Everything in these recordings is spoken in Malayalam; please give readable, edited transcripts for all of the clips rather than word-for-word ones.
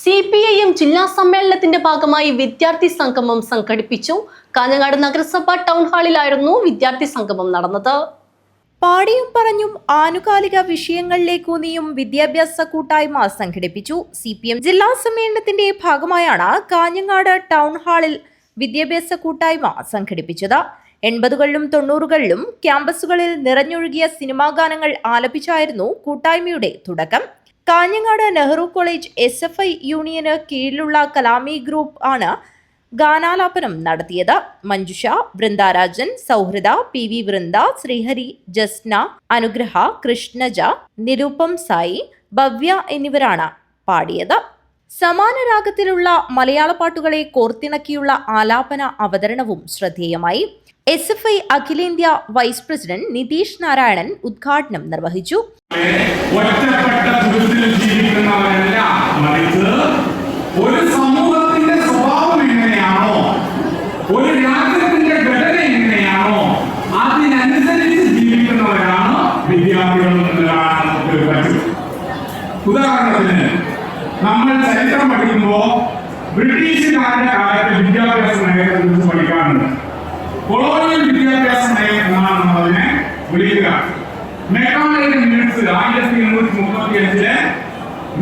CPIM ജില്ലാ സമ്മേളനത്തിന്റെ ഭാഗമായി വിദ്യാർത്ഥി സംഗമം സംഘടിപ്പിച്ചു. കാഞ്ഞങ്ങാട് നഗരസഭ ടൗൺ ഹാളിലായിരുന്നു വിദ്യാർത്ഥി സംഗമം നടന്നത്. പാടിയും പറഞ്ഞും ആനുകാലിക വിഷയങ്ങളിലേക്കൂന്നിയും വിദ്യാഭ്യാസ കൂട്ടായ്മ സംഘടിപ്പിച്ചു. CPM ജില്ലാ സമ്മേളനത്തിന്റെ ഭാഗമായാണ് കാഞ്ഞങ്ങാട് ടൗൺ ഹാളിൽ വിദ്യാഭ്യാസ കൂട്ടായ്മ സംഘടിപ്പിച്ചത്. 80കളിലും 90കളിലും ക്യാമ്പസുകളിൽ നിറഞ്ഞൊഴുകിയ സിനിമാ ഗാനങ്ങൾ ആലപിച്ചായിരുന്നു കൂട്ടായ്മയുടെ തുടക്കം. കാഞ്ഞങ്ങാട് നെഹ്റു കോളേജ് SFI യൂണിയന് കീഴിലുള്ള കലാമി ഗ്രൂപ്പ് ആണ് ഗാനാലാപനം നടത്തിയത്. മഞ്ജുഷ, വൃന്ദാരാജൻ, സൗഹൃദ, PV വൃന്ദ, ശ്രീഹരി, ജസ്ന, അനുഗ്രഹ, കൃഷ്ണജ, നിരൂപം സായി, ഭവ്യ എന്നിവരാണ് പാടിയത്. സമാന രാഗത്തിലുള്ള മലയാള പാട്ടുകളെ കോർത്തിണക്കിയുള്ള ആലാപന അവതരണവും ശ്രദ്ധേയമായി. SFI അഖിലേന്ത്യാ വൈസ് പ്രസിഡന്റ് നിതീഷ് നാരായണൻ ഉദ്ഘാടനം നിർവഹിച്ചു. ഒരു സമൂഹത്തിന്റെ സ്വഭാവം എങ്ങനെയാണോ, ഒരു രാജ്യത്തിന്റെ ഘടന എങ്ങനെയാണോ, അതിനനുസരിച്ച് ജീവിക്കുന്നവരാണ് വിദ്യാർത്ഥികൾ എന്നതാണ് നമുക്ക് പറ്റും. ഉദാഹരണത്തിന് നമ്മൾ ചരിത്രം പഠിക്കുമ്പോൾ ബ്രിട്ടീഷുകാരുടെ കാലത്ത് വിദ്യാഭ്യാസ നയത്തെ കുറിച്ച് പഠിക്കാറുണ്ട്. കൊളോണിയൽ വിദ്യാഭ്യാസ നയം എന്നാണ് നമ്മൾ അതിനെ വിളിക്കുക. മെക്കാളയുടെ മിനിറ്റ്സ് 1835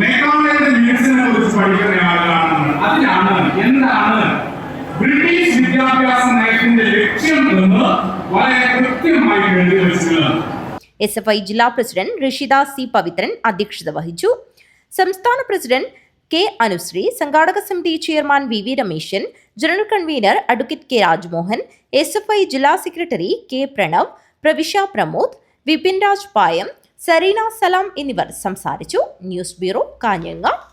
മെക്കാളയുടെ മിനിറ്റ്സിനെ കുറിച്ച് പഠിക്കുന്ന ആളുകളാണ് നമ്മൾ. അതിനാണ് എന്താണ് ബ്രിട്ടീഷ് വിദ്യാഭ്യാസ നയത്തിന്റെ ലക്ഷ്യം എന്ന് വളരെ കൃത്യമായി എഴുതി വെച്ചിട്ടുള്ളത്. SFI ജില്ലാ പ്രസിഡന്റ് ഋഷിത C പവിത്രൻ അധ്യക്ഷത വഹിച്ചു. സംസ്ഥാന പ്രസിഡന്റ് K അനുശ്രീ, സംഘാടക സമിതി chairman VV Rameshan, general convener advocate K Rajmohan, SFI ജില്ലാ സെക്രട്ടറി K പ്രണവ്, പ്രവിശ പ്രമോദ്, വിപിൻ രാജ് പായം, സരീന സലാം എന്നിവർ സംസാരിച്ചു. News bureau, Kanhangad.